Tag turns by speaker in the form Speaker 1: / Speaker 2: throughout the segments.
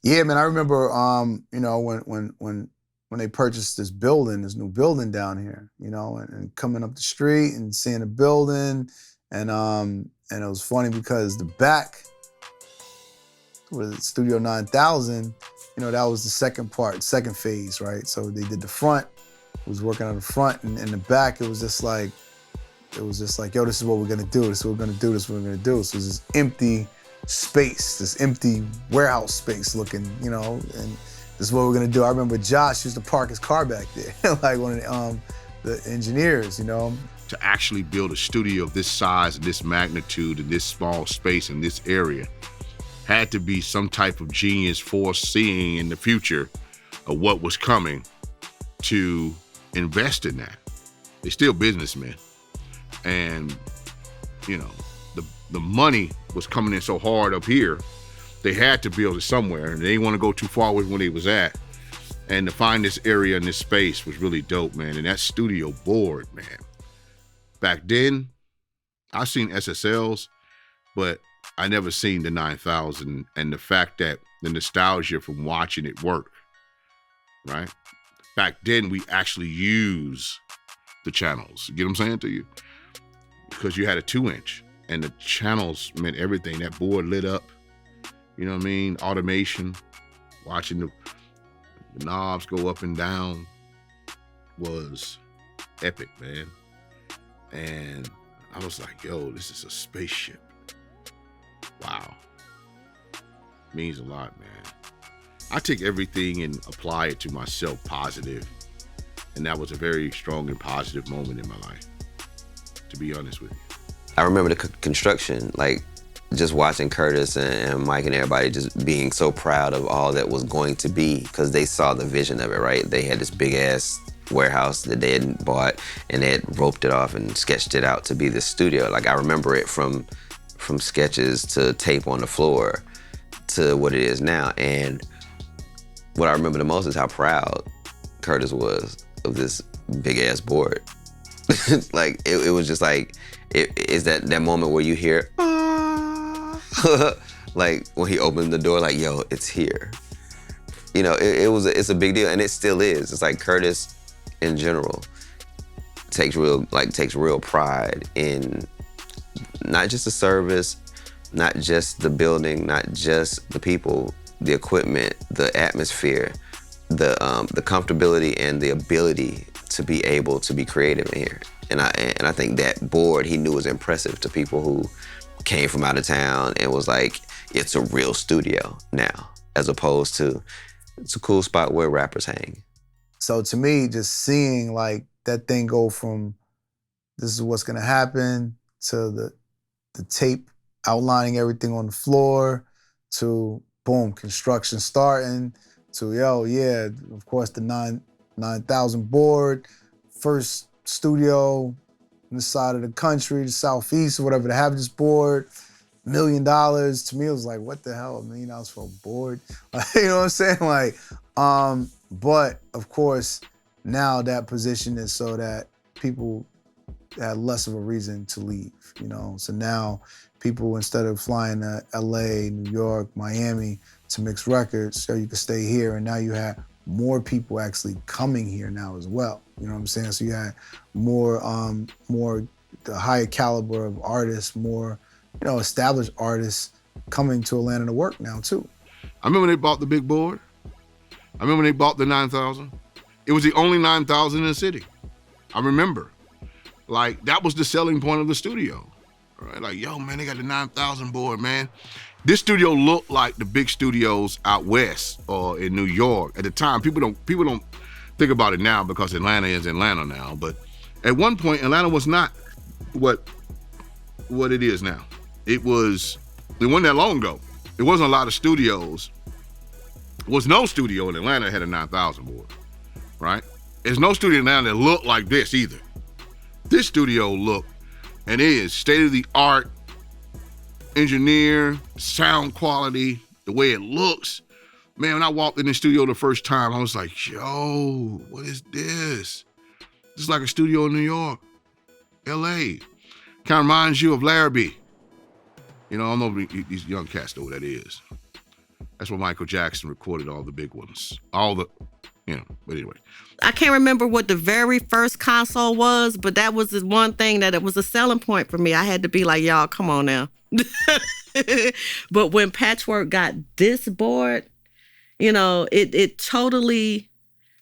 Speaker 1: Yeah, man, I remember, when they purchased this building, this new building down here, and coming up the street and seeing the building, and it was funny because the back with Studio 9000, that was the second part, second phase, right? So they did the front, was working on the front, and in the back, it was just like, yo, this is what we're gonna do, this is what we're gonna do, this is what we're gonna do. So it's this empty space, this empty warehouse space looking, and this is what we're gonna do. I remember Josh used to park his car back there, like one of the engineers,
Speaker 2: To actually build a studio of this size and this magnitude in this small space in this area had to be some type of genius foreseeing in the future of what was coming to invest in that. They're still businessmen. And, the money was coming in so hard up here, they had to build it somewhere, and they didn't want to go too far with where they was at. And to find this area and this space was really dope, man. And that studio board, man. Back then, I've seen SSLs, but I never seen the 9000, and the fact that the nostalgia from watching it work, right? Back then, we actually use the channels. You get what I'm saying to you? Because you had a 2-inch, and the channels meant everything. That board lit up, you know what I mean? Automation, watching the knobs go up and down was epic, man. And I was like, yo, this is a spaceship. Wow. Means a lot, man. I take everything and apply it to myself positive. And that was a very strong and positive moment in my life, to be honest with you.
Speaker 3: I remember the construction, like just watching Curtis and Mike and everybody just being so proud of all that was going to be, because they saw the vision of it, right? They had this big ass warehouse that they had bought, and they had roped it off and sketched it out to be this studio. Like, I remember it from sketches to tape on the floor to what it is now. And what I remember the most is how proud Curtis was of this big ass board. Like, it was just like, it is that moment where you hear, like when he opened the door, like, yo, it's here. It's a big deal, and it still is. It's like Curtis in general takes real pride in not just the service, not just the building, not just the people, the equipment, the atmosphere, the comfortability and the ability to be able to be creative in here. And I think that board he knew was impressive to people who came from out of town and was like, it's a real studio now, as opposed to it's a cool spot where rappers hang.
Speaker 1: So to me, just seeing like that thing go from this is what's gonna happen to the tape outlining everything on the floor to boom, construction starting to of course the 9000 board, first studio on this side of the country, the southeast or whatever, to have this board, $1 million. To me, it was like, what the hell, $1 million for a board? You know what I'm saying? Like, but of course, now that position is so that people had less of a reason to leave, So now people, instead of flying to LA, New York, Miami to mix records, so you could stay here, and now you have more people actually coming here now as well. You know what I'm saying? So you had more the higher caliber of artists, more, established artists coming to Atlanta to work now too.
Speaker 2: I remember they bought the big board. I remember they bought the 9000. It was the only 9000 in the city. I remember. Like, that was the selling point of the studio. Right? Like, yo, man, they got the 9000 board, man. This studio looked like the big studios out west or in New York. At the time, people don't think about it now because Atlanta is Atlanta now. But at one point, Atlanta was not what it is now. It wasn't that long ago. There wasn't a lot of studios. There was no studio in Atlanta that had a 9000 board, right? There's no studio in Atlanta that looked like this either. This studio looked and is state-of-the-art, engineer, sound quality, the way it looks. Man, when I walked in the studio the first time, I was like, yo, what is this? This is like a studio in New York, LA. Kind of reminds you of Larrabee. I don't know if these young cats know what that is. That's where Michael Jackson recorded all the big ones. But anyway.
Speaker 4: I can't remember what the very first console was, but that was the one thing that it was a selling point for me. I had to be like, y'all, come on now. But when Patchwerk got this board, it totally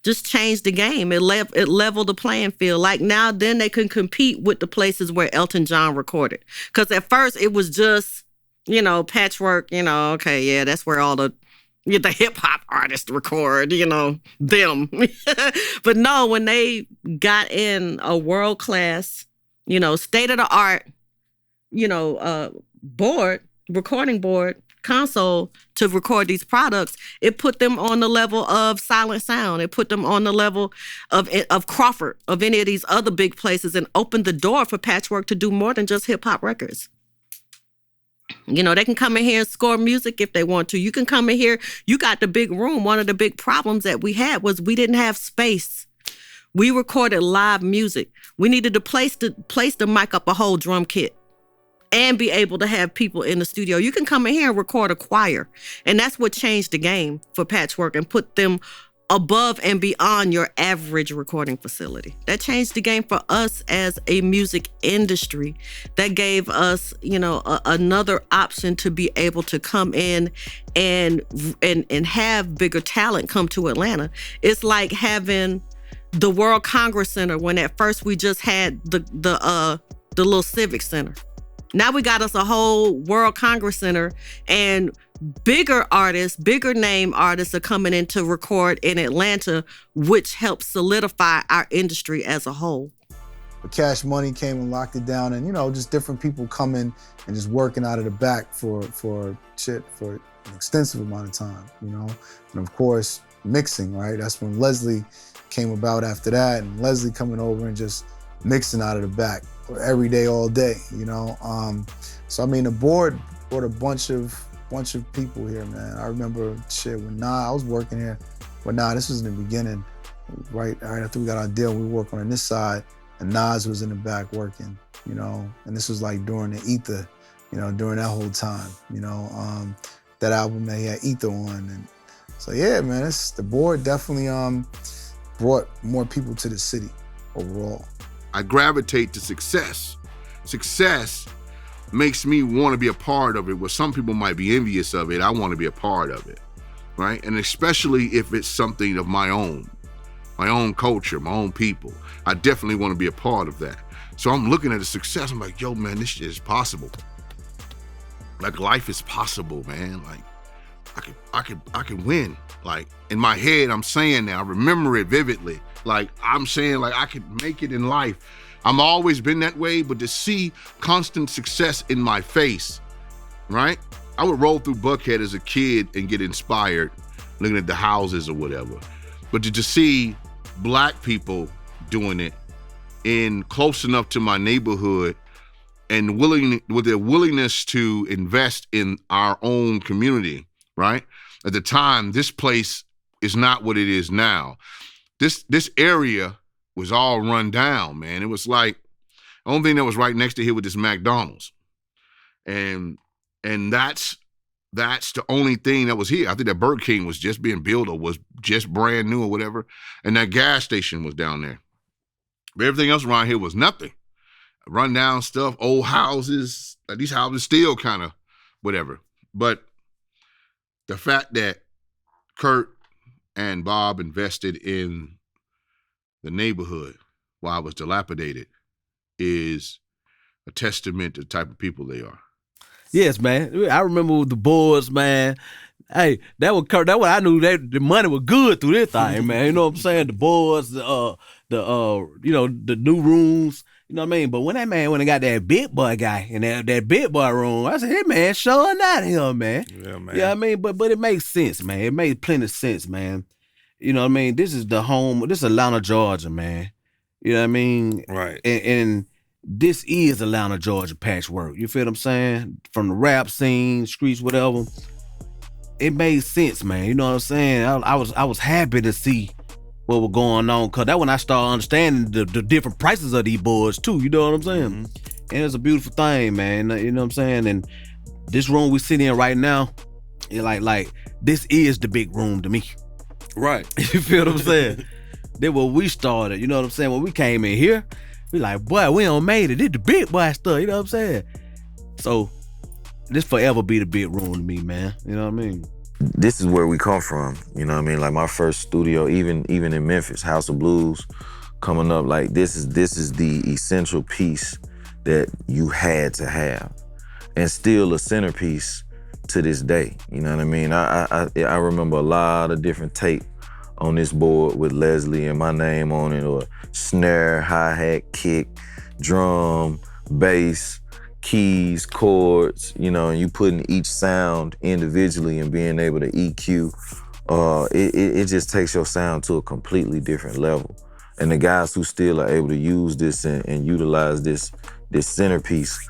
Speaker 4: just changed the game. It leveled the playing field. Like now, then they can compete with the places where Elton John recorded. Because at first it was just, Patchwerk, okay, yeah, that's where all the hip hop artists record, them. But no, when they got in a world class, state of the art, recording board, console to record these products, it put them on the level of Silent Sound. It put them on the level of Crawford, of any of these other big places, and opened the door for Patchwerk to do more than just hip hop records. They can come in here and score music if they want to. You can come in here. You got the big room. One of the big problems that we had was we didn't have space. We recorded live music. We needed to place the mic up a whole drum kit and be able to have people in the studio. You can come in here and record a choir. And that's what changed the game for Patchwerk and put them above and beyond your average recording facility. That changed the game for us as a music industry. That gave us, another option to be able to come in and have bigger talent come to Atlanta. It's like having the World Congress Center when at first we just had the little Civic Center. Now we got us a whole World Congress Center, and bigger artists, bigger name artists are coming in to record in Atlanta, which helps solidify our industry as a whole.
Speaker 1: The Cash Money came and locked it down, and just different people coming and just working out of the back for an extensive amount of time, and of course mixing, right? That's when Leslie came about after that, and Leslie coming over and just mixing out of the back every day, all day, So I mean, the board brought a bunch of people here, man. I remember when I was working here. Well, this was in the beginning, right after we got our deal. We were working on this side, and Nas was in the back working, And this was like during the Ether, during that whole time, that album that he had Ether on, and so yeah, man, the board definitely brought more people to the city overall.
Speaker 2: I gravitate to success. Success makes me want to be a part of it, where some people might be envious of it. I want to be a part of it, right? And especially if it's something of my own culture, my own people. I definitely want to be a part of that. So I'm looking at the success. I'm like, yo, man, this shit is possible. Like, life is possible, man. Like, I could win. Like, in my head, I'm saying that. I remember it vividly. Like, I'm saying, like, I could make it in life. I've always been that way, but to see constant success in my face, right? I would roll through Buckhead as a kid and get inspired looking at the houses or whatever. But to just see Black people doing it in close enough to my neighborhood and with their willingness to invest in our own community, right? At the time, this place is not what it is now. This area was all run down, man. It was like, the only thing that was right next to here was this McDonald's. And that's the only thing that was here. I think that Burger King was just being built or was just brand new or whatever. And that gas station was down there. But everything else around here was nothing. Run down stuff, old houses. Like, these houses still kind of whatever. But the fact that Kurt and Bob invested in the neighborhood while it was dilapidated is a testament to the type of people they are.
Speaker 5: Yes, man. I remember with the boards, man. Hey, that was Kurt. That what I knew that the money was good through this thing, man. You know what I'm saying? The boards, the new rooms. You know what I mean? But when that man went and got that big boy guy in that big boy room, I said, hey, man, showing out here, man.
Speaker 6: Yeah, man.
Speaker 5: You know what I mean? But it makes sense, man. It made plenty of sense, man. You know what I mean? This is the home. This is Atlanta, Georgia, man. You know what I mean?
Speaker 6: Right.
Speaker 5: And this is Atlanta, Georgia Patchwerk. You feel what I'm saying? From the rap scene, streets, whatever. It made sense, man. You know what I'm saying? I was happy to see what was going on, because that when I started understanding the different prices of these boards too. You know what I'm saying? Mm-hmm. And it's a beautiful thing, man. You know what I'm saying? And this room we sit in right now, like this is the big room to me.
Speaker 2: Right.
Speaker 5: You feel what I'm saying? Then when we started, you know what I'm saying? When we came in here, we like, boy, we don't made it. This the big boy stuff, you know what I'm saying? So this forever be the big room to me, man. You know what I mean?
Speaker 6: This is where we come from, you know what I mean? Like my first studio, even in Memphis, House of Blues, coming up, like this is the essential piece that you had to have, and still a centerpiece to this day. You know what I mean? I remember a lot of different tape on this board with Leslie and my name on it, or snare, hi-hat, kick, drum, bass, keys, chords, you know, and you putting each sound individually and being able to EQ, it just takes your sound to a completely different level. And the guys who still are able to use this and utilize this centerpiece,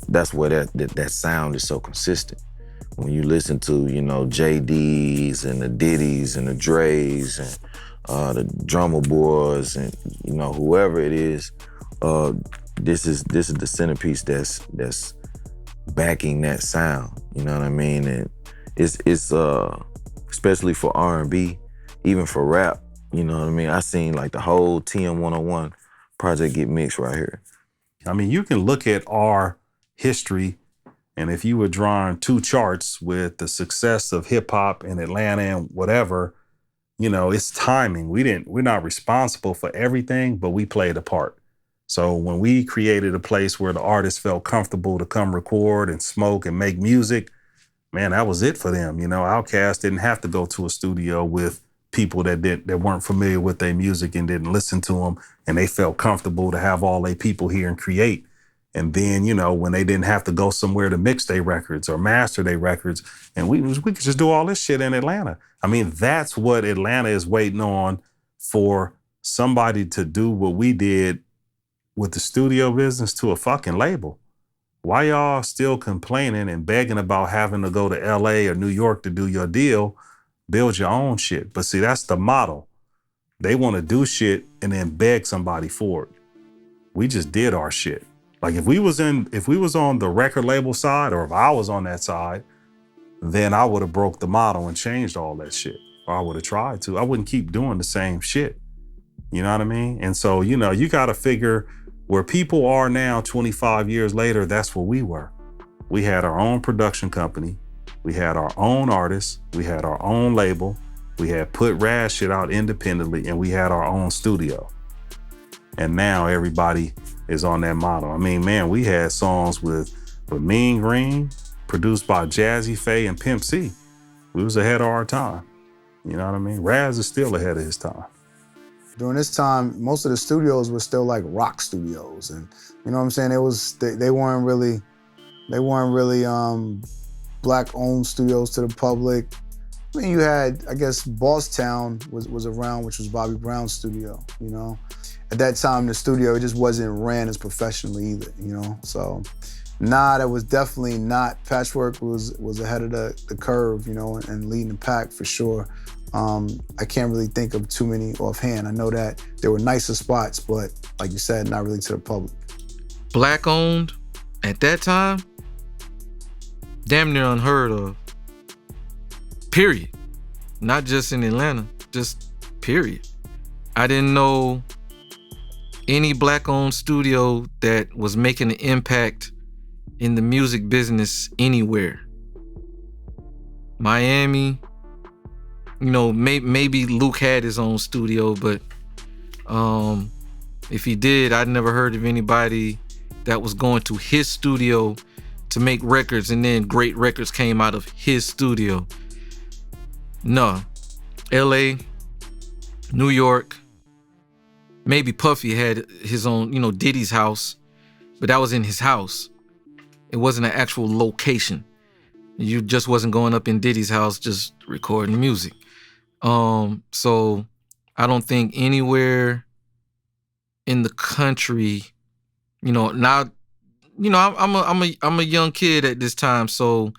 Speaker 6: that's where that sound is so consistent. When you listen to, you know, JDs and the Diddies and the Dre's and the Drummer Boys and, you know, whoever it is, this is the centerpiece that's backing that sound. You know what I mean? And it's especially for R&B, even for rap. You know what I mean? I seen like the whole TM101 project get mixed right here.
Speaker 7: I mean, you can look at our history, and if you were drawing two charts with the success of hip hop in Atlanta and whatever, you know, it's timing. We're not responsible for everything, but we played a part. So when we created a place where the artists felt comfortable to come record and smoke and make music, man, that was it for them. You know, OutKast didn't have to go to a studio with people that weren't familiar with their music and didn't listen to them, and they felt comfortable to have all their people here and create. And then, you know, when they didn't have to go somewhere to mix their records or master their records, and we could just do all this shit in Atlanta. I mean, that's what Atlanta is waiting on, for somebody to do what we did with the studio business to a fucking label. Why y'all still complaining and begging about having to go to LA or New York to do your deal? Build your own shit. But see, that's the model. They want to do shit and then beg somebody for it. We just did our shit. Like if we was on the record label side, or if I was on that side, then I would have broke the model and changed all that shit. Or I would have tried to. I wouldn't keep doing the same shit. You know what I mean? And so, you know, you got to figure where people are now 25 years later, that's where we were. We had our own production company. We had our own artists. We had our own label. We had put Raz shit out independently, and we had our own studio. And now everybody is on that model. I mean, man, we had songs with Mean Green, produced by Jazzy Faye and Pimp C. We was ahead of our time. You know what I mean? Raz is still ahead of his time.
Speaker 1: During this time, most of the studios were still like rock studios, and you know what I'm saying? They weren't really Black-owned studios to the public. I mean, you had, I guess, Bosstown was around, which was Bobby Brown's studio. You know, at that time, the studio, it just wasn't ran as professionally either. You know, so that was definitely not. Patchwerk was ahead of the curve, you know, and leading the pack for sure. I can't really think of too many offhand. I know that there were nicer spots, but like you said, not really to the public.
Speaker 8: Black owned at that time, damn near unheard of. Period. Not just in Atlanta, just period. I didn't know any Black owned studio that was making an impact in the music business anywhere. Miami, you know, maybe Luke had his own studio, but if he did, I'd never heard of anybody that was going to his studio to make records and then great records came out of his studio. No. LA, New York, maybe Puffy had his own, you know, Diddy's house, but that was in his house. It wasn't an actual location. You just wasn't going up in Diddy's house just recording music. So I don't think anywhere in the country, you know, now, you know, I'm a young kid at this time, so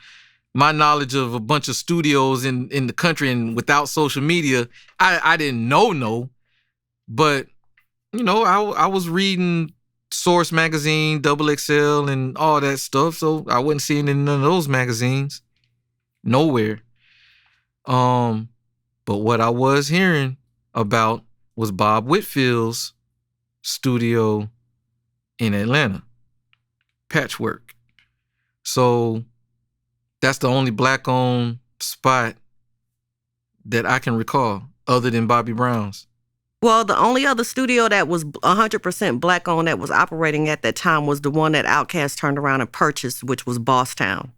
Speaker 8: my knowledge of a bunch of studios in the country and without social media, I didn't know, but you know, I was reading Source magazine, Double XL, and all that stuff, so I wasn't seeing it in none of those magazines. nowhere. But what I was hearing about was Bob Whitfield's studio in Atlanta, Patchwerk. So that's the only black-owned spot that I can recall other than Bobby Brown's.
Speaker 4: Well, the only other studio that was 100% black owned that was operating at that time was the one that OutKast turned around and purchased, which was Bosstown.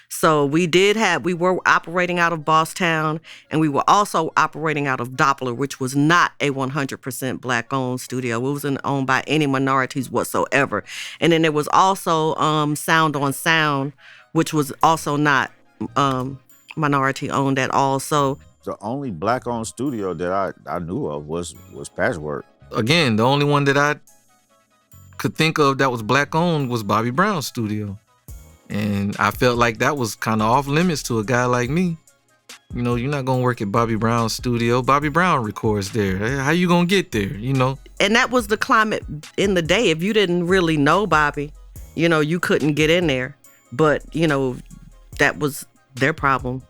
Speaker 4: So we were operating out of Bosstown, and we were also operating out of Doppler, which was not a 100% black owned studio. It wasn't owned by any minorities whatsoever. And then there was also Sound on Sound, which was also not minority owned at all. So
Speaker 9: the only black-owned studio that I knew of was Patchwerk.
Speaker 8: Again, the only one that I could think of that was black owned was Bobby Brown's studio. And I felt like that was kind of off limits to a guy like me. You know, you're not going to work at Bobby Brown's studio. Bobby Brown records there. How you going to get there, you know?
Speaker 4: And that was the climate in the day. If you didn't really know Bobby, you know, you couldn't get in there. But, you know, that was their problem.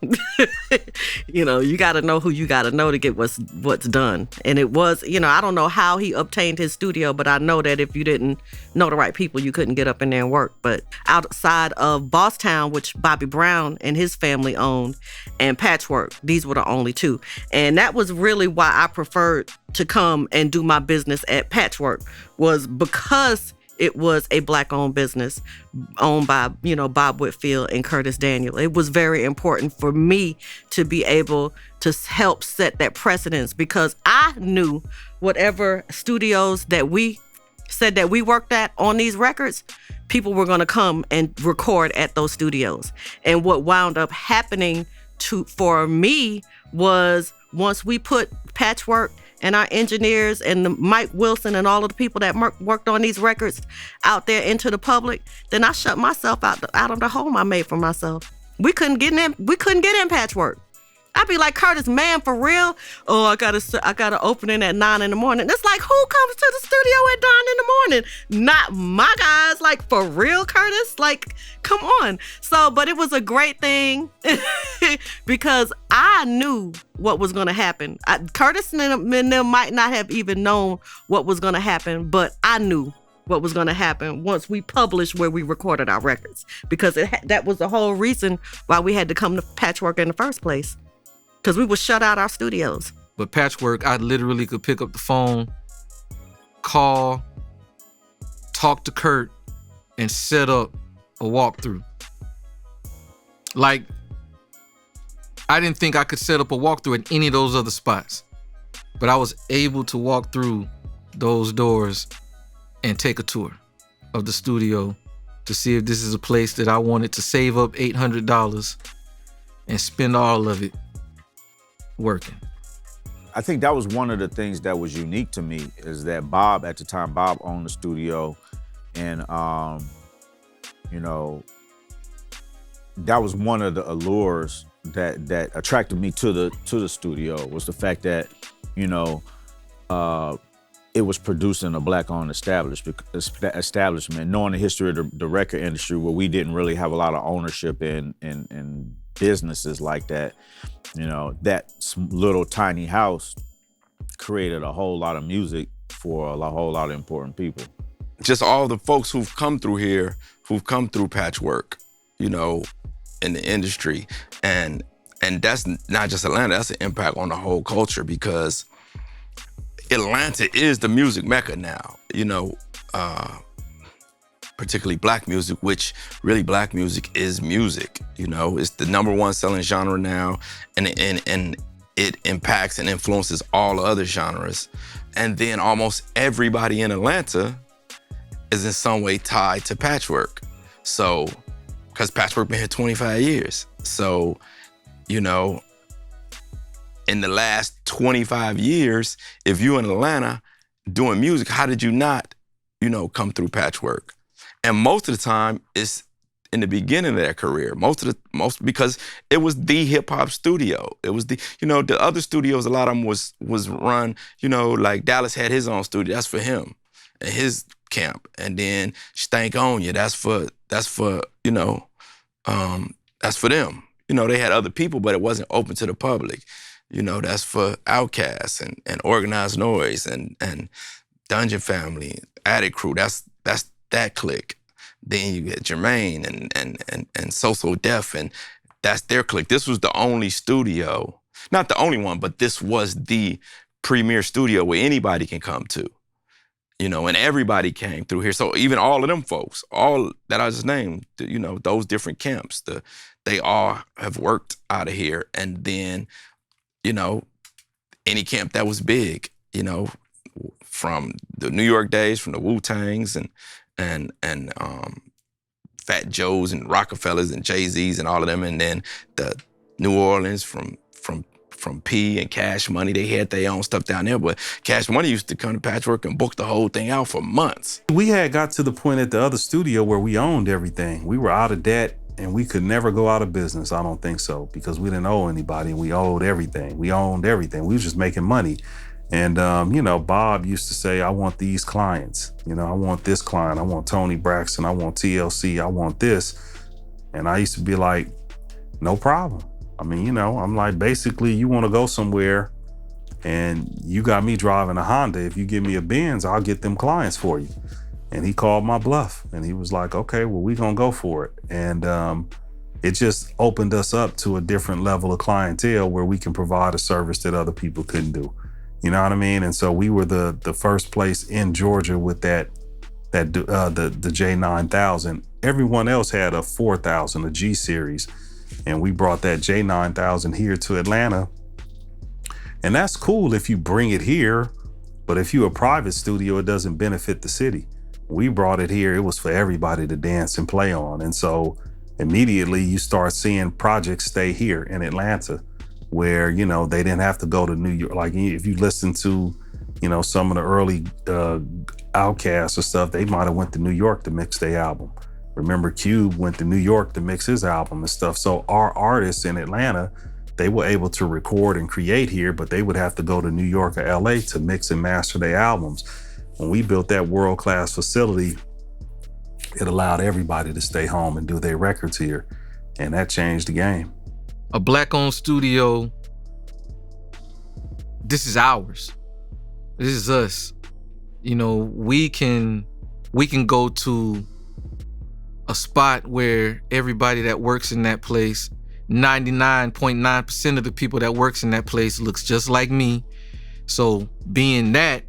Speaker 4: You know, you got to know who you got to know to get what's done. And it was, you know, I don't know how he obtained his studio, but I know that if you didn't know the right people, you couldn't get up in there and work. But outside of Bosstown, which Bobby Brown and his family owned, and Patchwerk, these were the only two. And that was really why I preferred to come and do my business at Patchwerk, was because it was a black-owned business owned by, you know, Bob Whitfield and Curtis Daniel. It was very important for me to be able to help set that precedence, because I knew whatever studios that we said that we worked at on these records, people were going to come and record at those studios. And what wound up happening for me was, once we put Patchwerk and our engineers and the Mike Wilson and all of the people that worked on these records out there into the public, then I shut myself out of the home I made for myself. We couldn't get in Patchwerk. I'd be like, Curtis, man, for real? Oh, I gotta open it at 9 a.m. It's like, who comes to the studio at 9 a.m? Not my guys. Like, for real, Curtis? Like, come on. So, but it was a great thing because I knew what was gonna happen. Curtis and them might not have even known what was gonna happen, but I knew what was gonna happen once we published where we recorded our records, because that was the whole reason why we had to come to Patchwerk in the first place. Because we would shut out our studios.
Speaker 8: But Patchwerk, I literally could pick up the phone, call, talk to Kurt, and set up a walkthrough. Like, I didn't think I could set up a walkthrough at any of those other spots. But I was able to walk through those doors and take a tour of the studio to see if this is a place that I wanted to save up $800 and spend all of it working.
Speaker 9: I think that was one of the things that was unique to me, is that Bob, at the time, Bob owned the studio, and you know, that was one of the allures that attracted me to the studio, was the fact that, you know, it was produced in a black-owned establishment. Knowing the history of the record industry, where we didn't really have a lot of ownership in businesses like that, you know, that little tiny house created a whole lot of music for a whole lot of important people.
Speaker 3: Just all the folks who've come through here, who've come through Patchwerk, you know, in the industry. And that's not just Atlanta, that's an impact on the whole culture, because Atlanta is the music mecca now, you know, particularly black music, which really black music is music, you know. It's the #1 selling genre now, and it impacts and influences all other genres. And then almost everybody in Atlanta is in some way tied to Patchwerk. So, because Patchwerk been here 25 years. So, you know, in the last 25 years, if you're in Atlanta doing music, how did you not, you know, come through Patchwerk? And most of the time, it's in the beginning of their career. Most because it was the hip hop studio. It was the, you know, the other studios, a lot of them was run, you know, like Dallas had his own studio. That's for him and his camp. And then Stank On You, that's for you know, that's for them.
Speaker 10: you know, they had other people, but it wasn't open to the public. You know, that's for OutKast and Organized Noise and Dungeon Family, Attic Crew. That's that clique. Then you get Jermaine and So Def, and that's their clique. This was the only studio, not the only one, but this was the premier studio where anybody can come to. You know, and everybody came through here. So even all of them folks, all that I just named, you know, those different camps, they all have worked out of here. And then, you know, any camp that was big, you know, from the New York days, from the Wu-Tangs and Fat Joes and Rockefellers and Jay-Z's and all of them, and then the New Orleans from P and Cash Money, they had their own stuff down there, but Cash Money used to come to Patchwerk and book the whole thing out for months.
Speaker 7: We had got to the point at the other studio where we owned everything. We were out of debt and we could never go out of business. I don't think so, because we didn't owe anybody and we owed everything. We owned everything. We was just making money. And, you know, Bob used to say, I want these clients. You know, I want this client. I want Tony Braxton. I want TLC. I want this. And I used to be like, no problem. I mean, you know, I'm like, basically, you want to go somewhere and you got me driving a Honda. If you give me a Benz, I'll get them clients for you. And he called my bluff and he was like, okay, well, we gonna go for it. And it just opened us up to a different level of clientele where we can provide a service that other people couldn't do. You know what I mean? And so we were the first place in Georgia with the J9000. Everyone else had a 4000, a G series. And we brought that J9000 here to Atlanta. And that's cool if you bring it here, but if you're a private studio, it doesn't benefit the city. We brought it here, it was for everybody to dance and play on. And so immediately you start seeing projects stay here in Atlanta where, you know, they didn't have to go to New York. Like if you listen to, you know, some of the early OutKast or stuff, they might've went to New York to mix their album. Remember, Cube went to New York to mix his album and stuff. So our artists in Atlanta, they were able to record and create here, but they would have to go to New York or LA to mix and master their albums. When we built that world-class facility, it allowed everybody to stay home and do their records here. And that changed the game.
Speaker 8: A Black-owned studio, this is ours. This is us. You know, we can go to a spot where everybody that works in that place, 99.9% of the people that works in that place looks just like me. So being that,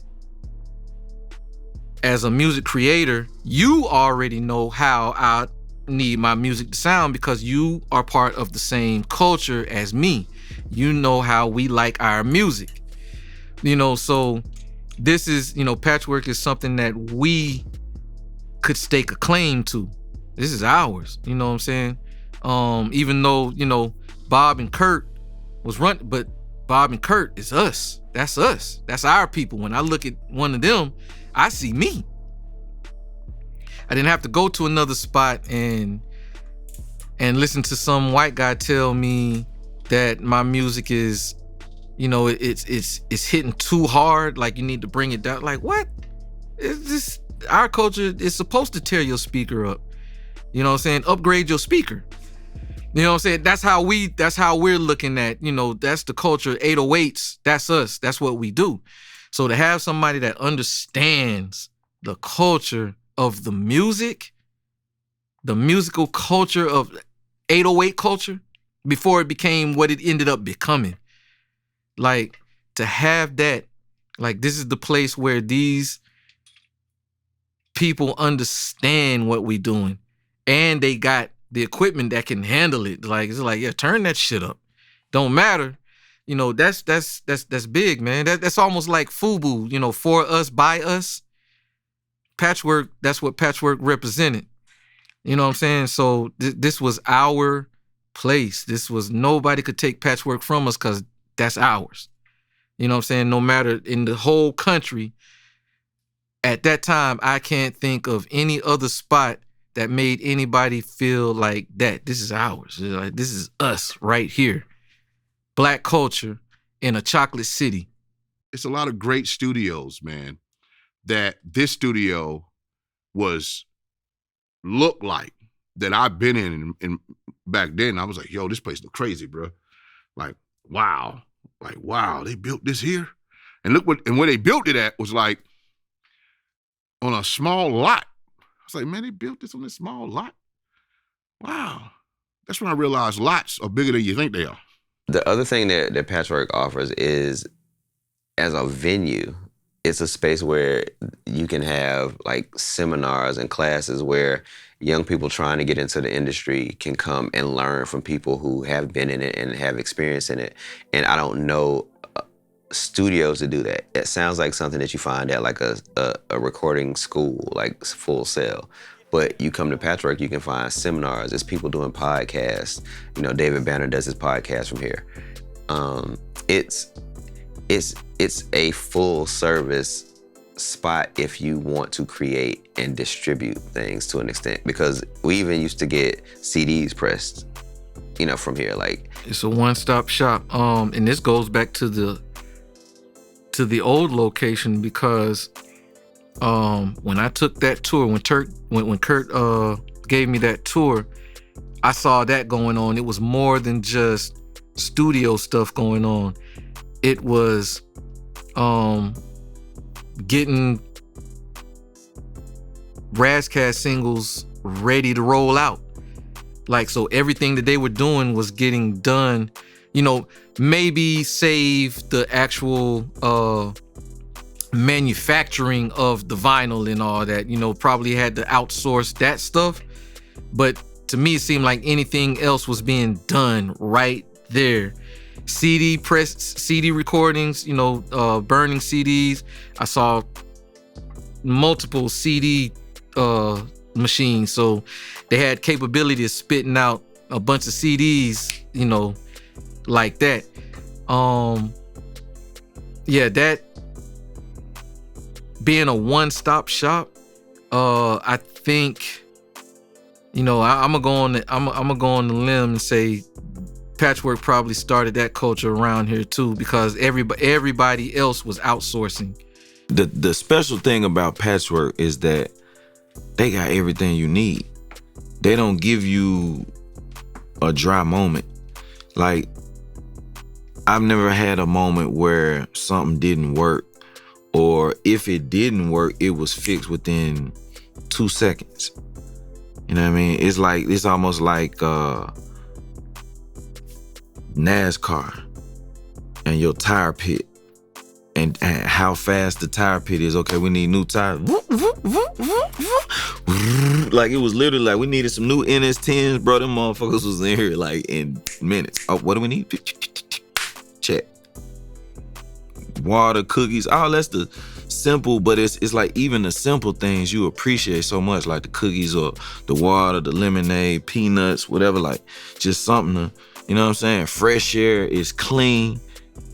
Speaker 8: as a music creator, you already know how I need my music to sound because you are part of the same culture as me. You know how we like our music. You know, so this is, you know, Patchwerk is something that we could stake a claim to. This is ours, you know what I'm saying? Even though, you know, Bob and Kurt was running, but Bob and Kurt is us. That's us. That's our people. When I look at one of them, I see me. I didn't have to go to another spot and listen to some white guy tell me that my music is, you know, it's hitting too hard. Like you need to bring it down. Like what? It's just, our culture is supposed to tear your speaker up. You know what I'm saying? Upgrade your speaker. You know what I'm saying? That's how we're looking at, you know, that's the culture. 808s, that's us. That's what we do. So to have somebody that understands the culture of the music, the musical culture of 808 culture, before it became what it ended up becoming. Like, to have that, like, this is the place where these people understand what we doing. And they got the equipment that can handle it. Like, it's like, yeah, turn that shit up. Don't matter. You know, that's big, man. That's almost like FUBU, you know, for us, by us. Patchwerk, that's what Patchwerk represented. You know what I'm saying? So this was our place. This was, nobody could take Patchwerk from us because that's ours. You know what I'm saying? No matter in the whole country, at that time, I can't think of any other spot that made anybody feel like that. This is ours. Like, this is us right here. Black culture in a chocolate city.
Speaker 2: It's a lot of great studios, man, that this studio looked like. that I've been in back then. I was like, yo, this place look crazy, bro. Like, wow, they built this here, and where they built it at was like on a small lot. I was like, man, they built this on a small lot. Wow, that's when I realized lots are bigger than you think they are.
Speaker 3: The other thing that Patchwerk offers is, as a venue, it's a space where you can have like seminars and classes where young people trying to get into the industry can come and learn from people who have been in it and have experience in it. And I don't know studios to do that. It sounds like something that you find at like a recording school, like Full Sail. But you come to Patchwerk, you can find seminars. There's people doing podcasts. You know, David Banner does his podcast from here. It's a full service spot if you want to create and distribute things to an extent, because we even used to get CDs pressed, you know, from here. Like,
Speaker 8: it's a one-stop shop. And this goes back to the old location, because when I took that tour, when Kurt gave me that tour, I saw that going on. It was more than just studio stuff going on. It was getting Razzcast singles ready to roll out. Like, so everything that they were doing was getting done, you know, maybe save the actual manufacturing of the vinyl and all that, you know, probably had to outsource that stuff. But to me, it seemed like anything else was being done right there. CD pressed, CD recordings, you know, burning CDs. I saw multiple CD machines, so they had capability of spitting out a bunch of CDs, you know, like that. Yeah, that being a one-stop shop, I think, you know, I'm gonna go on the limb and say Patchwerk probably started that culture around here too, because everybody else was outsourcing.
Speaker 6: The special thing about Patchwerk is that they got everything you need. They don't give you a dry moment. Like, I've never had a moment where something didn't work, or if it didn't work, it was fixed within 2 seconds. You know what I mean? It's almost like NASCAR and your tire pit, and how fast the tire pit is. Okay, we need new tires. Like, it was literally like we needed some new NS10s, bro. Them motherfuckers was in here like in minutes. Oh, what do we need? Check. Water, cookies, all that's the simple, but it's like even the simple things you appreciate so much, like the cookies or the water, the lemonade, peanuts, whatever, like just something to, you know what I'm saying? Fresh air, is clean.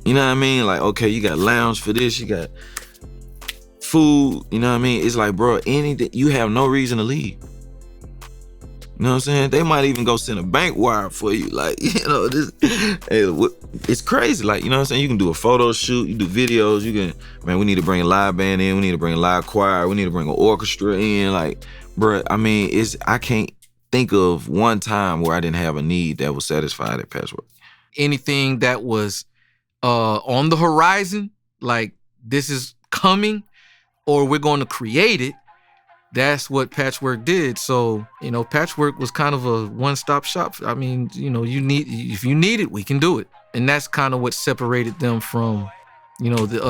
Speaker 6: You know what I mean? Like, okay, you got lounge for this, you got food, you know what I mean? It's like, bro, anything, you have no reason to leave. You know what I'm saying? They might even go send a bank wire for you. Like, you know, it's crazy. Like, you know what I'm saying? You can do a photo shoot, you do videos, you can, man, we need to bring a live band in, we need to bring a live choir, we need to bring an orchestra in. Like, bro, I mean, I can't think of one time where I didn't have a need that was satisfied at Patchwerk.
Speaker 8: Anything that was on the horizon, like this is coming, or we're going to create it, that's what Patchwerk did. So, you know, Patchwerk was kind of a one-stop shop. I mean, you know, if you need it, we can do it. And that's kind of what separated them from, you know, the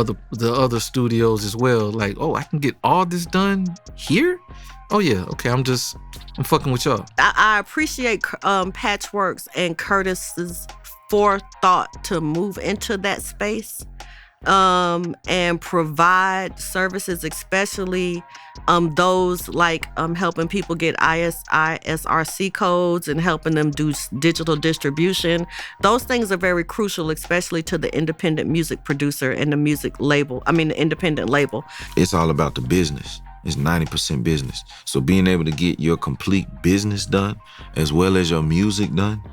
Speaker 8: other studios as well. Like, oh, I can get all this done here? Oh yeah, okay, I'm fucking with y'all.
Speaker 4: I appreciate Patchwerk's and Curtis's forethought to move into that space and provide services, especially those like helping people get ISRC codes and helping them do digital distribution. Those things are very crucial, especially to the independent music producer and the independent label.
Speaker 6: It's all about the business. It's 90% business. So being able to get your complete business done as well as your music done,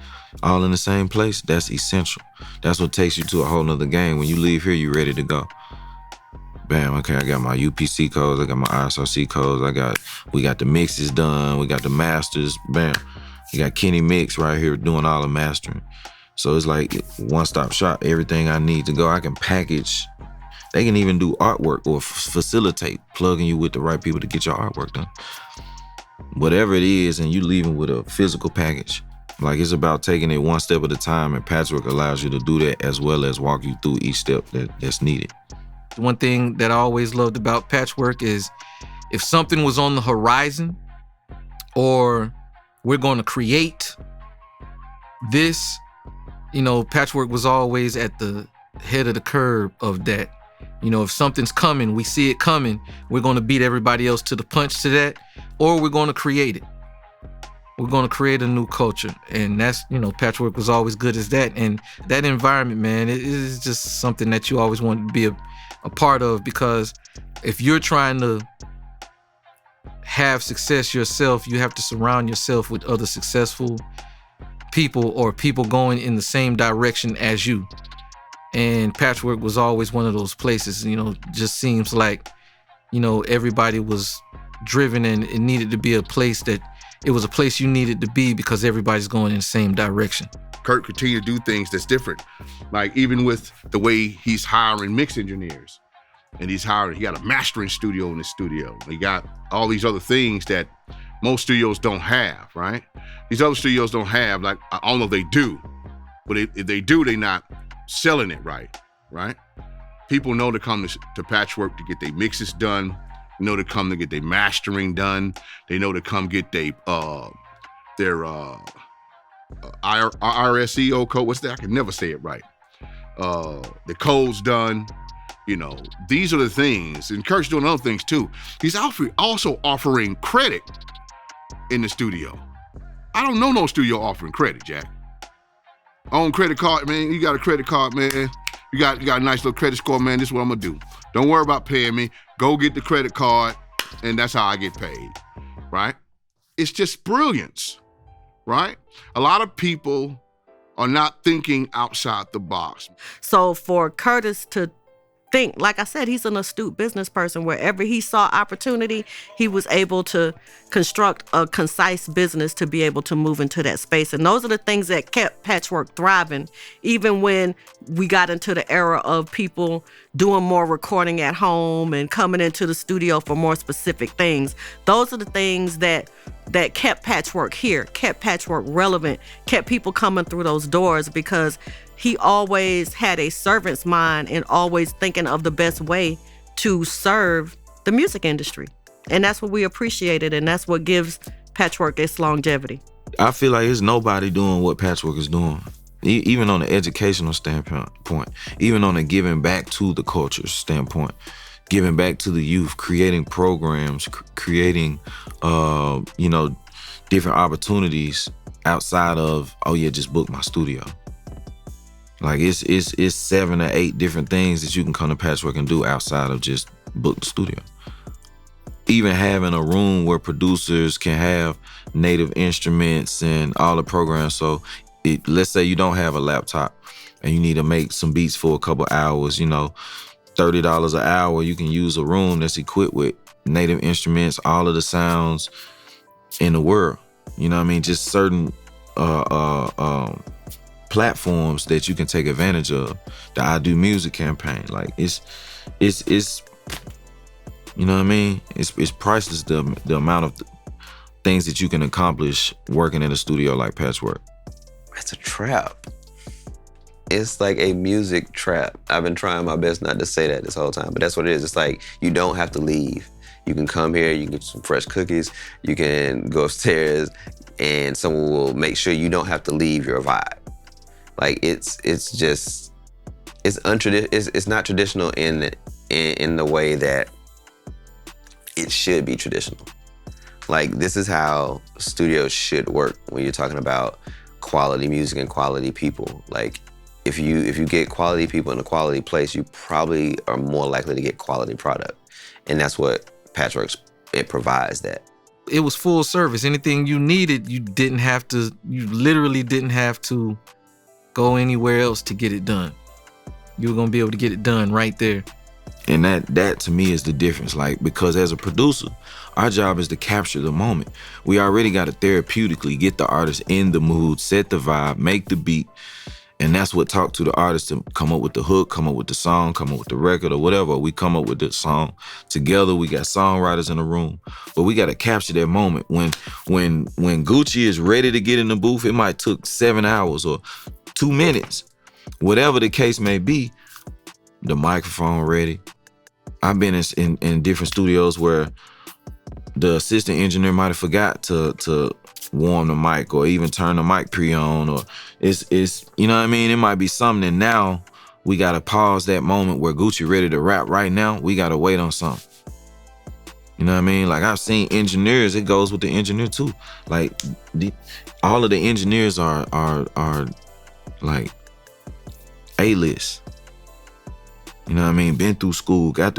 Speaker 6: all in the same place, that's essential. That's what takes you to a whole nother game. When you leave here, you're ready to go. Bam, okay, I got my UPC codes, I got my ISRC codes, we got the mixes done, we got the masters, bam. You got Kenny Mix right here doing all the mastering. So it's like one-stop shop, everything I need to go. I can package. They can even do artwork or facilitate, plugging you with the right people to get your artwork done. Whatever it is, and you leaving with a physical package. Like, it's about taking it one step at a time, and Patchwerk allows you to do that as well as walk you through each step that's needed.
Speaker 8: One thing that I always loved about Patchwerk is if something was on the horizon or we're going to create this, you know, Patchwerk was always at the head of the curve of that. You know, if something's coming, we see it coming, we're going to beat everybody else to the punch to that, or we're going to create it. We're going to create a new culture. And that's, you know, Patchwerk was always good as that. And that environment, man, it is just something that you always want to be a part of, because if you're trying to have success yourself, you have to surround yourself with other successful people or people going in the same direction as you. And Patchwerk was always one of those places, you know, just seems like, you know, everybody was driven and it needed to be a place that it was a place you needed to be because everybody's going in the same direction.
Speaker 2: Kurt continued to do things that's different. Like even with the way he's hiring mix engineers, and he got a mastering studio in his studio. He got all these other things that most studios don't have, right? These other studios don't have, like, I don't know if they do, but if they do, they're not selling it right? People know to come to Patchwerk to get their mixes done. They know to come to get their mastering done. They know to come get their RSEO code. What's that? I can never say it right. The code's done. You know, these are the things. And Kurt's doing other things too. He's also offering credit in the studio. I don't know no studio offering credit, Jack. On credit card, man. You got a credit card, man. You got a nice little credit score, man. This is what I'm gonna do. Don't worry about paying me. Go get the credit card, and that's how I get paid, right? It's just brilliance, right? A lot of people are not thinking outside the box.
Speaker 4: So for Curtis to think, like I said, he's an astute business person. Wherever he saw opportunity, he was able to construct a concise business to be able to move into that space. And those are the things that kept Patchwerk thriving, even when we got into the era of people doing more recording at home and coming into the studio for more specific things. Those are the things that kept Patchwerk here, kept Patchwerk relevant, kept people coming through those doors, because he always had a servant's mind and always thinking of the best way to serve the music industry. And that's what we appreciated, and that's what gives Patchwerk its longevity.
Speaker 6: I feel like there's nobody doing what Patchwerk is doing, even on the educational standpoint, even on the giving back to the culture standpoint, giving back to the youth, creating programs, creating, different opportunities outside of, oh yeah, just book my studio. Like it's 7 or 8 different things that you can come to Patchwerk and do outside of just book the studio. Even having a room where producers can have native instruments and all the programs. So let's say you don't have a laptop and you need to make some beats for a couple hours, $30 an hour, you can use a room that's equipped with native instruments, all of the sounds in the world. You know what I mean? Just certain platforms that you can take advantage of. The I Do Music campaign, like it's you know what I mean? It's priceless, the amount of things that you can accomplish working in a studio like Patchwerk.
Speaker 3: It's a trap. It's like a music trap. I've been trying my best not to say that this whole time, but that's what it is. It's like you don't have to leave. You can come here, you can get some fresh cookies, you can go upstairs, and someone will make sure you don't have to leave your vibe. Like it's not traditional in the way that it should be traditional. Like this is how studios should work when you're talking about quality music and quality people. Like if you get quality people in a quality place, you probably are more likely to get quality product. And that's what Patchwerk, it provides that.
Speaker 8: It was full service. Anything you needed, you literally didn't have to go anywhere else to get it done. You were gonna be able to get it done right there.
Speaker 6: And that to me is the difference. Like, because as a producer, our job is to capture the moment. We already got to therapeutically get the artist in the mood, set the vibe, make the beat. And that's what talk to the artist to come up with the hook, come up with the song, come up with the record or whatever. We come up with the song together. We got songwriters in the room, but we got to capture that moment. When Gucci is ready to get in the booth, it might took 7 hours or 2 minutes, whatever the case may be. The microphone ready. I've been in different studios where the assistant engineer might have forgot to warm the mic or even turn the mic pre-on, or it's you know what I mean? It might be something, and now we gotta pause that moment where Gucci ready to rap right now. We gotta wait on something. You know what I mean? Like, I've seen engineers, it goes with the engineer too. Like, all of the engineers are like A-list. You know what I mean? Been through school, got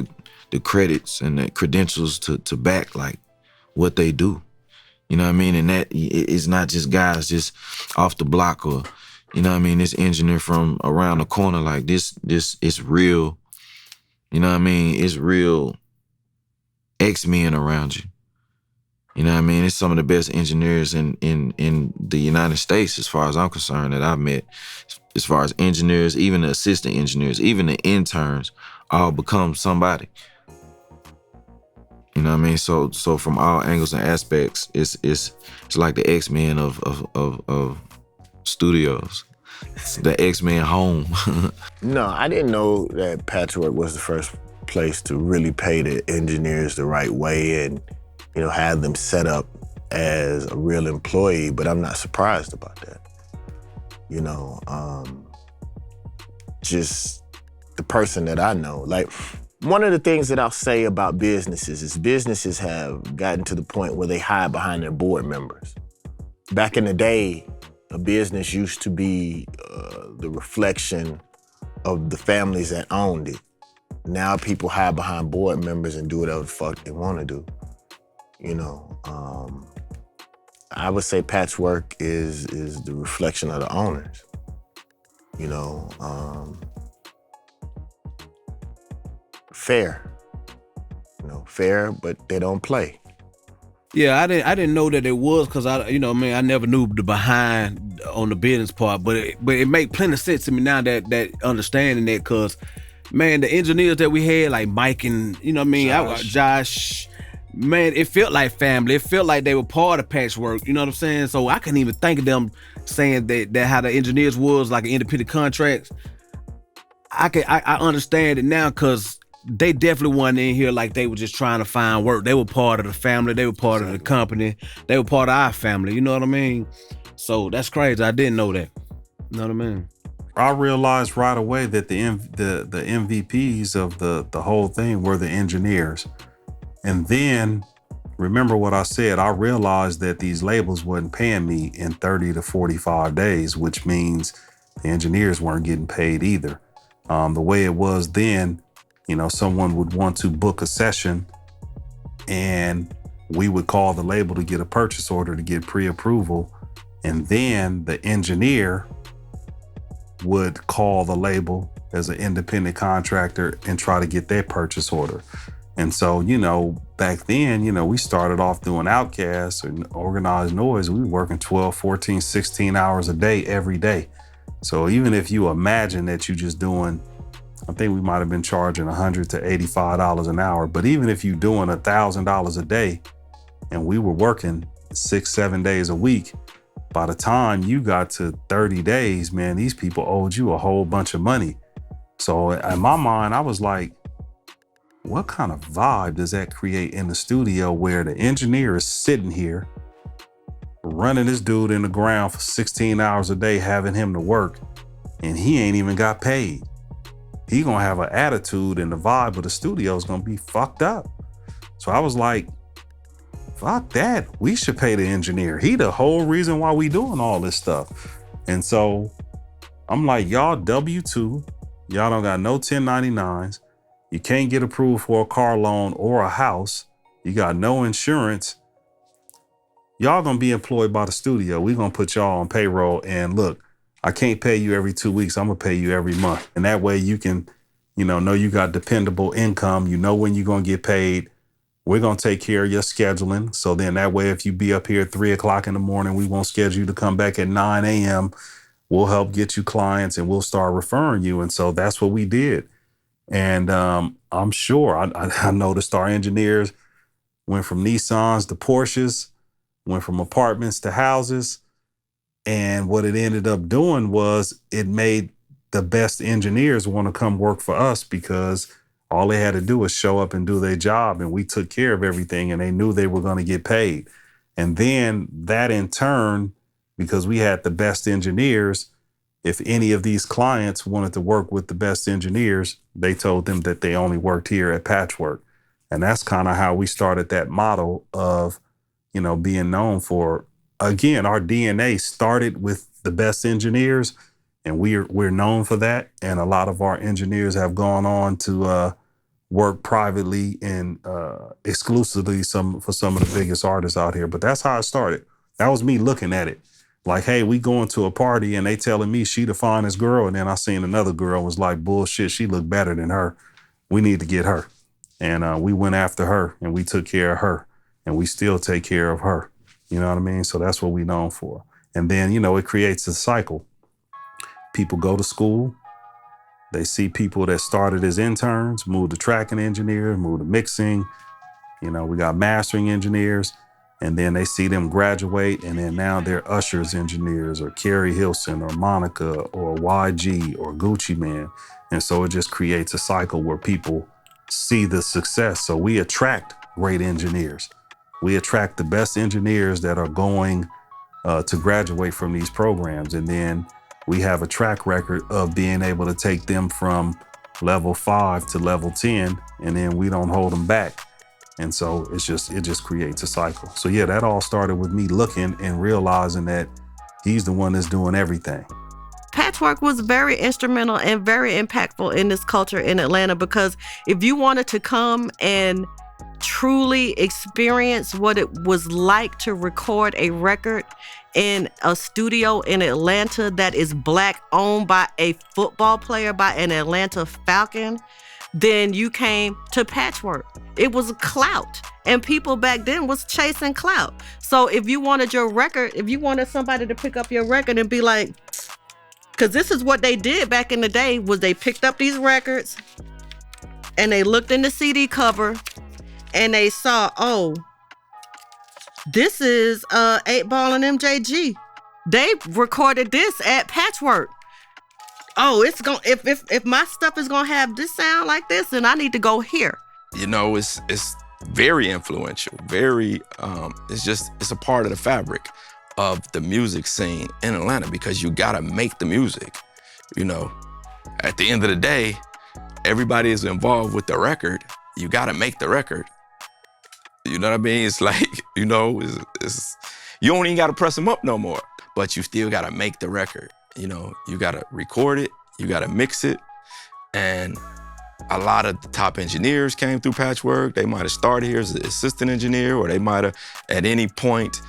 Speaker 6: the credits and the credentials to back like what they do. You know what I mean? And that it's not just guys just off the block, or, you know what I mean, this engineer from around the corner. Like, this it's real, you know what I mean? It's real X-Men around you. You know what I mean? It's some of the best engineers in the United States, as far as I'm concerned, that I've met. As far as engineers, even the assistant engineers, even the interns, all become somebody. You know what I mean? So from all angles and aspects, it's like the X-Men of studios. It's the X-Men home.
Speaker 11: No, I didn't know that Patchwerk was the first place to really pay the engineers the right way and, you know, have them set up as a real employee, but I'm not surprised about that. You know, just the person that I know. Like, one of the things that I'll say about businesses is businesses have gotten to the point where they hide behind their board members. Back in the day, a business used to be the reflection of the families that owned it. Now people hide behind board members and do whatever the fuck they want to do. You know, I would say Patchwerk is the reflection of the owners. You know, fair. You know, fair, but they don't play.
Speaker 5: Yeah, I didn't know that it was, because I never knew the behind on the business part, but it made plenty of sense to me now that understanding that, because, man, the engineers that we had, like Mike and, you know what I mean, Josh, man, it felt like family. It felt like they were part of Patchwerk, you know what I'm saying? So I couldn't even think of them saying that how the engineers was like an independent contracts. I understand it now, because they definitely weren't in here like they were just trying to find work. They were part of the family. They were part of the company. They were part of our family. You know what I mean? So that's crazy. I didn't know that. You know what I mean?
Speaker 7: I realized right away that the MVPs of the whole thing were the engineers. And then, remember what I said, I realized that these labels wasn't paying me in 30 to 45 days, which means the engineers weren't getting paid either. The way it was then, you know, someone would want to book a session and we would call the label to get a purchase order to get pre-approval. And then the engineer would call the label as an independent contractor and try to get their purchase order. And so, you know, back then, you know, we started off doing OutKast and Organized Noise. We were working 12, 14, 16 hours a day, every day. So even if you imagine that you're just doing, I think we might have been charging $100 to $85 an hour. But even if you're doing $1,000 a day and we were working 6-7 days a week, by the time you got to 30 days, man, these people owed you a whole bunch of money. So in my mind, I was like, what kind of vibe does that create in the studio where the engineer is sitting here running this dude in the ground for 16 hours a day, having him to work, and he ain't even got paid? He gonna have an attitude, and the vibe of the studio is gonna be fucked up. So I was like, fuck that. We should pay the engineer. He the whole reason why we doing all this stuff. And so I'm like, y'all W-2, y'all don't got no 1099s. You can't get approved for a car loan or a house. You got no insurance. Y'all gonna be employed by the studio. We gonna put y'all on payroll, and look, I can't pay you every 2 weeks. I'm gonna pay you every month. And that way you can know you got dependable income. You know when you're going to get paid. We're going to take care of your scheduling. So then that way, if you be up here at 3 o'clock in the morning, we won't schedule you to come back at 9 a.m. We'll help get you clients and we'll start referring you. And so that's what we did. And I'm sure I noticed our engineers went from Nissans to Porsches, went from apartments to houses. And what it ended up doing was it made the best engineers want to come work for us because all they had to do was show up and do their job, and we took care of everything, and they knew they were going to get paid. And then that in turn, because we had the best engineers, if any of these clients wanted to work with the best engineers, they told them that they only worked here at Patchwerk. And that's kind of how we started that model of, being known for, again, our DNA started with the best engineers, and we're known for that. And a lot of our engineers have gone on to work privately and exclusively for some of the biggest artists out here. But that's how it started. That was me looking at it. Like, hey, we going to a party and they telling me she the finest girl. And then I seen another girl was like, bullshit, she looked better than her. We need to get her. And we went after her and we took care of her. And we still take care of her. You know what I mean? So that's what we known for. And then, it creates a cycle. People go to school. They see people that started as interns, move to tracking engineers, move to mixing. We got mastering engineers. And then they see them graduate, and then now they're ushers engineers, or Carrie Hilson, or Monica, or YG, or Gucci Man. And so it just creates a cycle where people see the success. So we attract great engineers. We attract the best engineers that are going to graduate from these programs. And then we have a track record of being able to take them from level 5 to level 10, and then we don't hold them back. And so it just creates a cycle. So yeah, that all started with me looking and realizing that he's the one that's doing everything.
Speaker 4: Patchwerk was very instrumental and very impactful in this culture in Atlanta, because if you wanted to come and truly experience what it was like to record a record in a studio in Atlanta that is Black owned by a football player, by an Atlanta Falcon, then you came to Patchwerk. It was clout, and people back then was chasing clout. So if you wanted your record, if you wanted somebody to pick up your record and be like, because this is what they did back in the day, was they picked up these records and they looked in the CD cover and they saw, oh, this is 8Ball and MJG. They recorded this at Patchwerk. Oh, it's going if my stuff is gonna have this sound like this, then I need to go here.
Speaker 10: It's very influential. Very it's a part of the fabric of the music scene in Atlanta, because you gotta make the music. At the end of the day, everybody is involved with the record. You gotta make the record. You know what I mean? It's like, it's you don't even gotta press them up no more, but you still gotta make the record. You gotta record it, you gotta mix it. And a lot of the top engineers came through Patchwerk. They might have started here as an assistant engineer, or they might have at any point,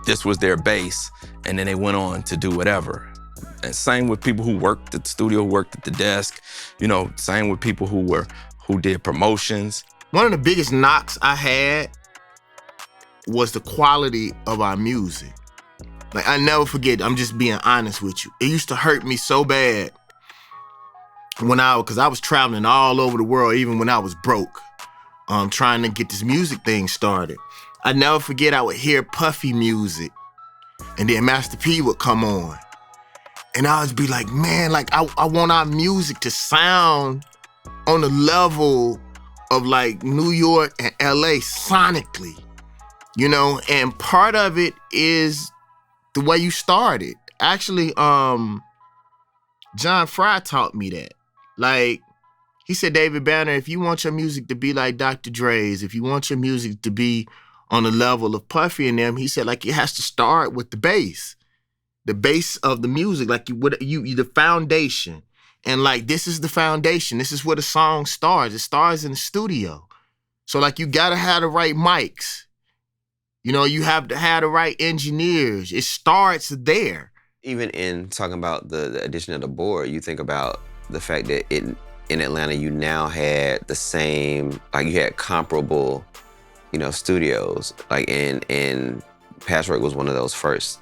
Speaker 10: this was their base, and then they went on to do whatever. And same with people who worked at the studio, worked at the desk, same with people who did promotions.
Speaker 11: One of the biggest knocks I had was the quality of our music. Like, I never forget, I'm just being honest with you. It used to hurt me so bad because I was traveling all over the world, even when I was broke, trying to get this music thing started. I never forget, I would hear Puffy music, and then Master P would come on. And I would be like, man, like, I want our music to sound on the level of like New York and LA sonically, and part of it is the way you started. Actually, John Fry taught me that. Like, he said, David Banner, if you want your music to be like Dr. Dre's, if you want your music to be on the level of Puffy and them, he said, like, it has to start with the bass of the music, like you the foundation. And like, this is the foundation. This is where the song starts. It starts in the studio. So like, you gotta have the right mics. You have to have the right engineers. It starts there.
Speaker 3: Even in talking about the addition of the board, you think about the fact that in Atlanta, you now had the same, like you had comparable, studios. Like in Patchwerk was one of those first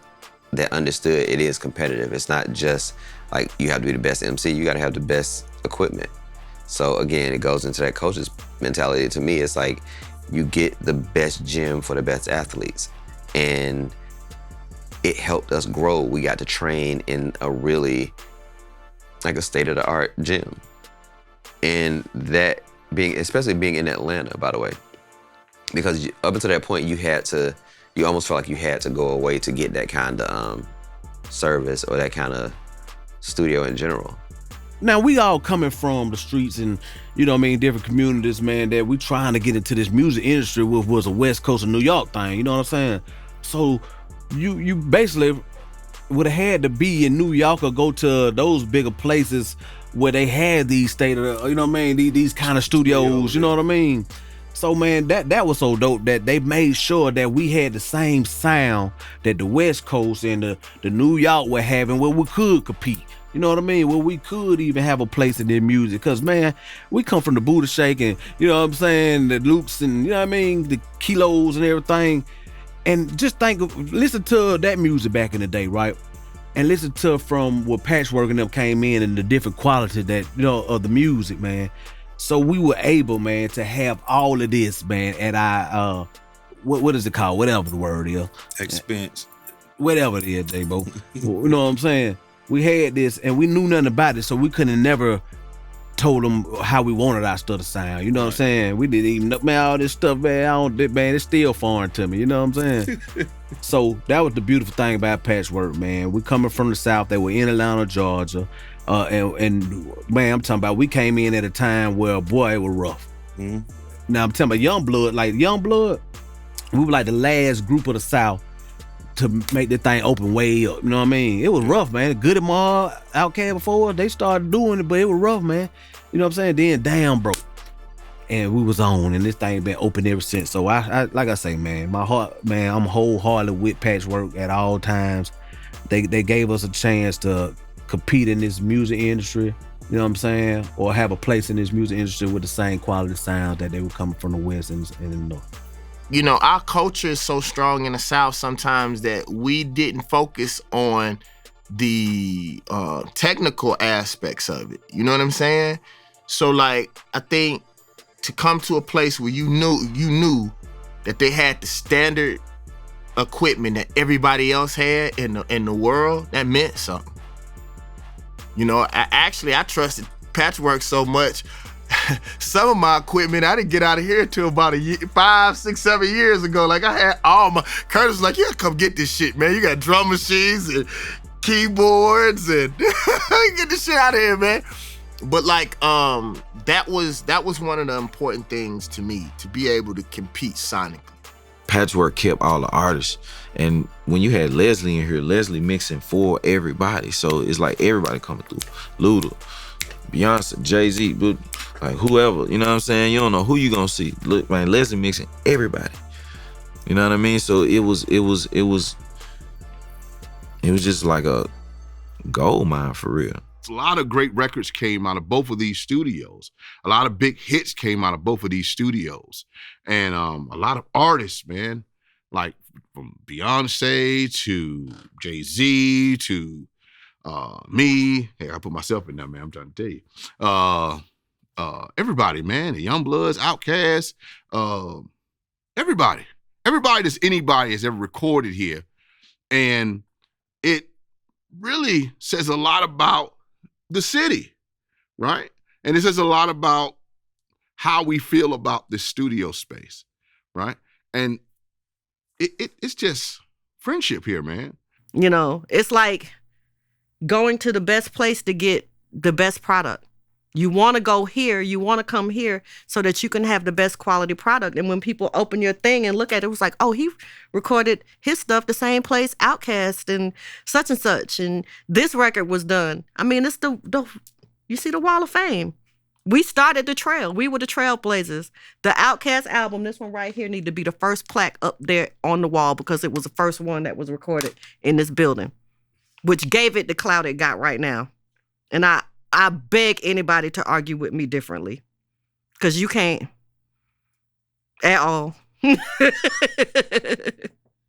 Speaker 3: that understood it is competitive. It's not just like you have to be the best MC, you gotta have the best equipment. So again, it goes into that coach's mentality. To me, it's like you get the best gym for the best athletes. And it helped us grow. We got to train in a really, like a state-of-the-art gym. And that especially being in Atlanta, by the way, because up until that point, you almost felt like you had to go away to get that kind of service or that kind of studio in general.
Speaker 5: Now, we all coming from the streets and, different communities, man, that we trying to get into this music industry, which was a West Coast of New York thing, you know what I'm saying? So you basically would have had to be in New York or go to those bigger places where they had these these kind of studios, you know what I mean? So man, that was so dope that they made sure that we had the same sound that the West Coast and the New York were having, where we could compete. You know what I mean? Where we could even have a place in their music. Cause man, we come from the Buddha Shake and, you know what I'm saying, the Loops and, the Kilos and everything. And just listen to that music back in the day, right? And listen to from what Patchwerk and them came in and the different quality that, of the music, man. So we were able, man, to have all of this, man, at our, what is it called? Whatever the word is.
Speaker 12: Expense.
Speaker 5: Whatever it is, J-Bo. You know what I'm saying? We had this and we knew nothing about it, so we couldn't never told them how we wanted our stuff to sound. You know what I'm saying? We didn't even know, man, all this stuff, man, it's still foreign to me. You know what I'm saying? So that was the beautiful thing about Patchwerk, man. We coming from the South. They were in Atlanta, Georgia. And man, I'm talking about we came in at a time where, boy, it was rough.
Speaker 12: Mm-hmm.
Speaker 5: Now I'm talking about Youngblood, we were like the last group of the South to make the thing open way up. You know what I mean? It was rough, man. Goody Mob, OutKast before, they started doing it, but it was rough, man. You know what I'm saying? Then Damn broke. And we was on, and this thing been open ever since. So I like I say, man, my heart, man, I'm wholeheartedly with Patchwerk at all times. They gave us a chance to compete in this music industry, you know what I'm saying? Or have a place in this music industry with the same quality sounds that they were coming from the West and the North.
Speaker 11: Our culture is so strong in the South sometimes that we didn't focus on the technical aspects of it. You know what I'm saying? So like, I think to come to a place where you knew that they had the standard equipment that everybody else had in the world, that meant something. I trusted Patchwerk so much. Some of my equipment I didn't get out of here till about 5, 6, 7 years ago. Like I had all my Curtis was like, yeah, come get this shit, man. You got drum machines and keyboards and get this shit out of here, man. But like that was one of the important things to me, to be able to compete sonically.
Speaker 6: Patchwerk kept all the artists, and when you had Leslie in here, Leslie mixing for everybody, so it's like everybody coming through. Luda, Beyonce, Jay-Z, but like whoever, you know what I'm saying? You don't know who you gonna see. Look, man, Leslie mixing everybody. You know what I mean? So it was just like a gold mine for real.
Speaker 2: A lot of great records came out of both of these studios. A lot of big hits came out of both of these studios. And a lot of artists, man, like from Beyonce to Jay-Z to me. Hey, I put myself in there, man. I'm trying to tell you. Everybody, man. The Youngbloods, OutKast, everybody. Everybody that's anybody has ever recorded here. And it really says a lot about the city, right? And it says a lot about how we feel about this studio space, right? And it's just friendship here, man.
Speaker 4: It's like going to the best place to get the best product. You want to go here, you want to come here so that you can have the best quality product. And when people open your thing and look at it, it was like, oh, he recorded his stuff the same place, OutKast and such. And this record was done. I mean, it's you see the Wall of Fame. We started the trail. We were the trailblazers. The OutKast album, this one right here, need to be the first plaque up there on the wall because it was the first one that was recorded in this building. which gave it the clout it got right now. And I beg anybody to argue with me differently, because you can't at all.